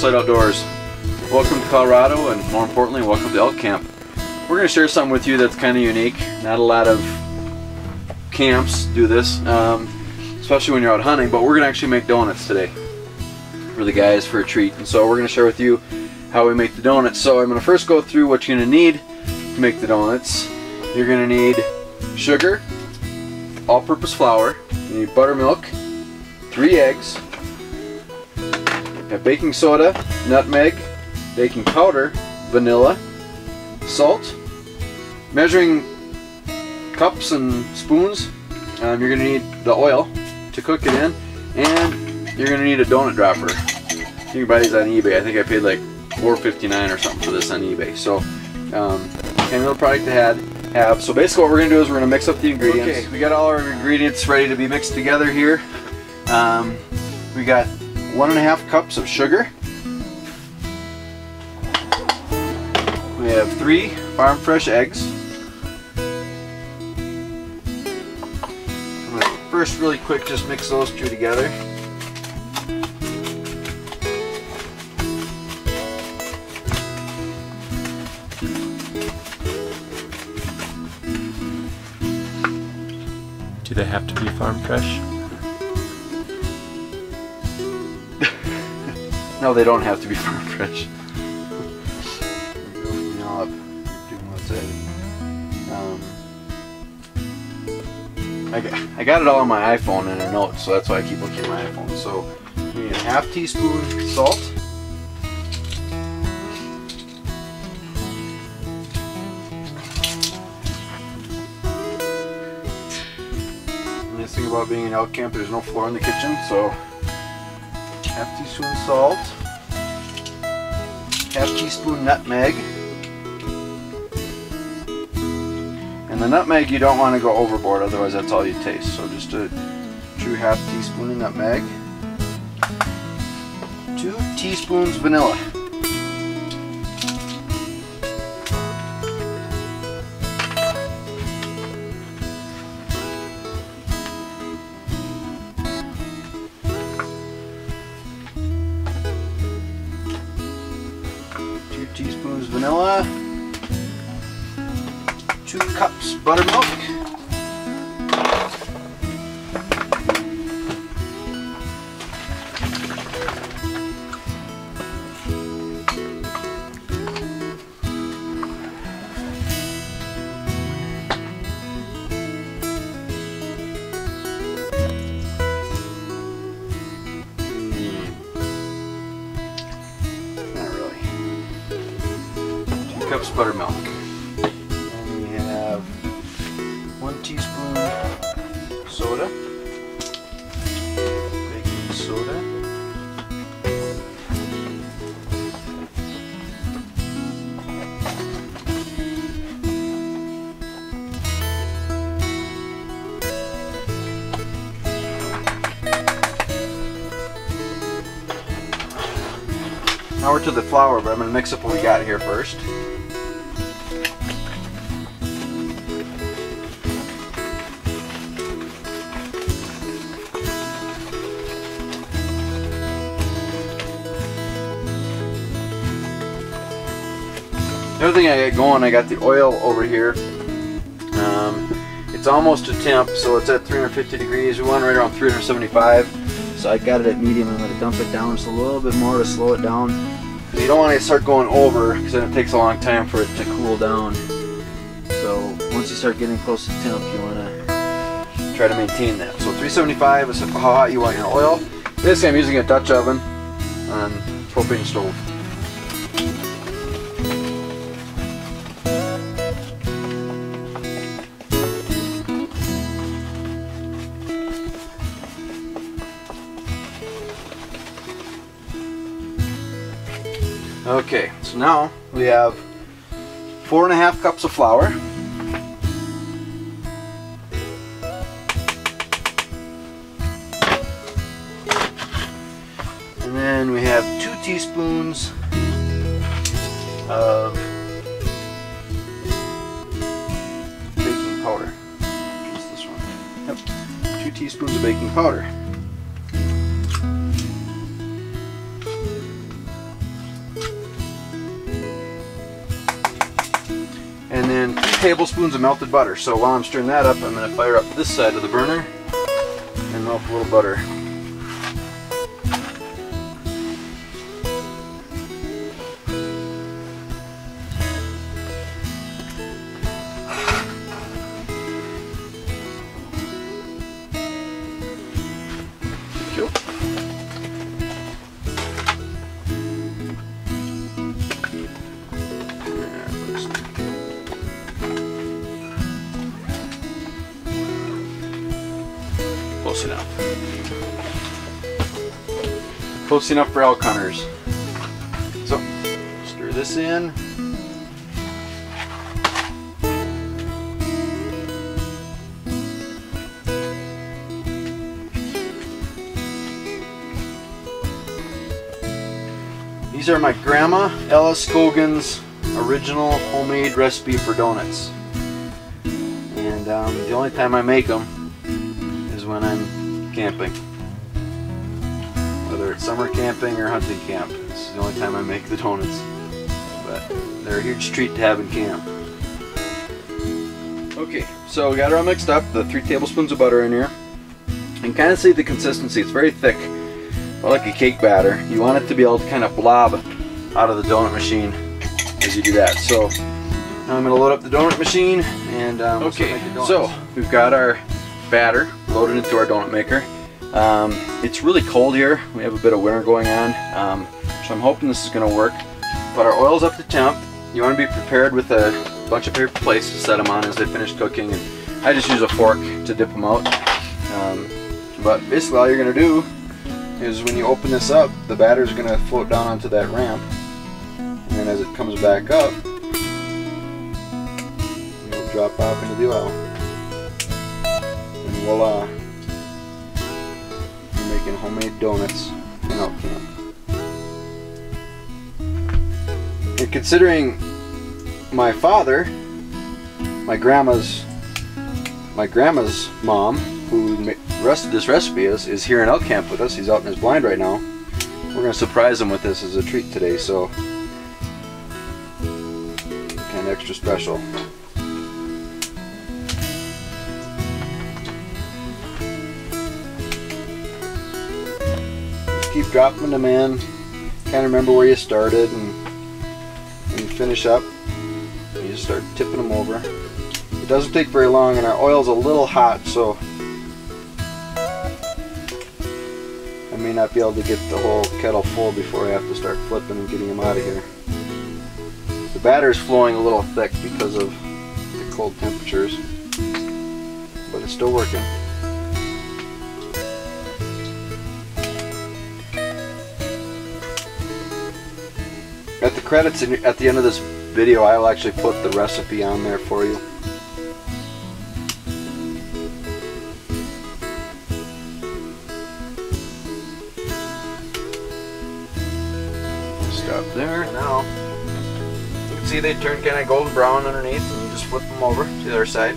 Outside Outdoors. Welcome to Colorado, and more importantly, welcome to elk camp. We're going to share something with you that's kind of unique. Not a lot of camps do this, especially when you're out hunting, but we're going to actually make donuts today for the guys for a treat. And so we're going to share with you how we make the donuts. So I'm going to first go through what you're going to need to make the donuts. You're going to need sugar, all-purpose flour, you need buttermilk, 3 eggs, baking soda, nutmeg, baking powder, vanilla, salt, measuring cups and spoons. You're going to need the oil to cook it in, and you're going to need a donut dropper. You can buy these on eBay. I think I paid like $4.59 or something for this on eBay. So, kind of little product to have. So basically what we're going to do is we're going to mix up the ingredients. Okay, we got all our ingredients ready to be mixed together here. We got 1.5 cups of sugar. We have 3 farm fresh eggs. I'm going to first really quick just mix those two together. Do they have to be farm fresh? No, they don't have to be farm fresh. I got it all on my iPhone in a note, so that's why I keep looking at my iPhone. So we need a 1/2 teaspoon salt. The nice thing about being in elk camp, there's no floor in the kitchen, so 1/2 teaspoon salt, 1/2 teaspoon nutmeg, and the nutmeg you don't want to go overboard, otherwise that's all you taste. So just a true 1/2 teaspoon of nutmeg, 2 teaspoons vanilla, teaspoons vanilla, 2 cups buttermilk, cups buttermilk. And we have 1 teaspoon soda, baking soda, now we're to the flour, but I'm going to mix up what we got here first. The other thing I got going, I got the oil over here. It's almost a temp, so it's at 350 degrees. We want it right around 375. So I got it at medium. I'm going to dump it down just a little bit more to slow it down. Because you don't want to start going over, because then it takes a long time for it to cool down. So once you start getting close to temp, you want to try to maintain that. So 375 is how hot you want your oil. Basically I'm using a Dutch oven on propane stove. Okay, so now we have 4.5 cups of flour, and then we have 2 teaspoons of baking powder. What's this one? Yep, 2 teaspoons of baking powder. and then 3 tablespoons of melted butter. So while I'm stirring that up, I'm going to fire up this side of the burner and melt a little butter. Close enough. Close enough for elk hunters. So, stir this in. These are my Grandma Ellis Cogan's original homemade recipe for donuts. And the only time I make them is when I'm camping. Whether it's summer camping or hunting camp. It's the only time I make the donuts. But they're a huge treat to have in camp. Okay, so we got it all mixed up. The 3 tablespoons of butter in here. You can kind of see the consistency. It's very thick. Like a cake batter. You want it to be able to kind of blob out of the donut machine as you do that. So now I'm going to load up the donut machine and okay, so we've got our batter loaded into our donut maker. It's really cold here. We have a bit of winter going on, so I'm hoping this is going to work. But our oil's up to temp. You want to be prepared with a bunch of paper plates to set them on as they finish cooking, and I just use a fork to dip them out. But basically all you're going to do is when you open this up, the batter is going to float down onto that ramp, and then as it comes back up, it'll drop off into the oil, and voila, you're making homemade donuts in elk camp. And considering my father, my grandma's mom, who the rest of this recipe is here in elk camp with us. He's out in his blind right now. We're going to surprise him with this as a treat today, so kind of extra special. Just keep dropping them in. Kind of remember where you started, and when you finish up, you just start tipping them over. It doesn't take very long, and our oil's a little hot, so I may not be able to get the whole kettle full before I have to start flipping and getting them out of here. The batter's flowing a little thick because of the cold temperatures, but it's still working. At the credits at the end of this video, I will actually put the recipe on there for you. Stop there. Now you can see they turn kind of golden brown underneath, and you just flip them over to the other side.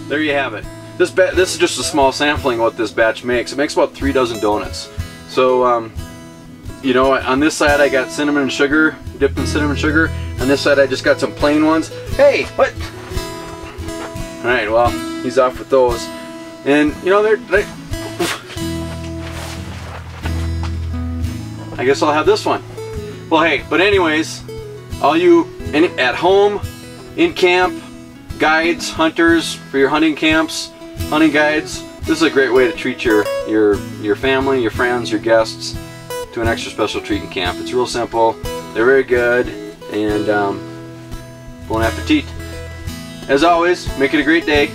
There you have it. This is just a small sampling of what this batch makes. It makes about 3 dozen donuts. So you know, on this side I got cinnamon and sugar, dipped in cinnamon sugar. On this side I just got some plain ones. Hey, what? Alright, well, he's off with those. And, you know, they I guess I'll have this one. Well, hey, but anyways, all you at home, in camp, guides, hunters, for your hunting camps, hunting guides, this is a great way to treat your family, your friends, your guests to an extra special treat in camp. It's real simple, they're very good, and bon appetit. As always, make it a great day.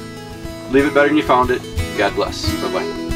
Leave it better than you found it. God bless. Bye-bye.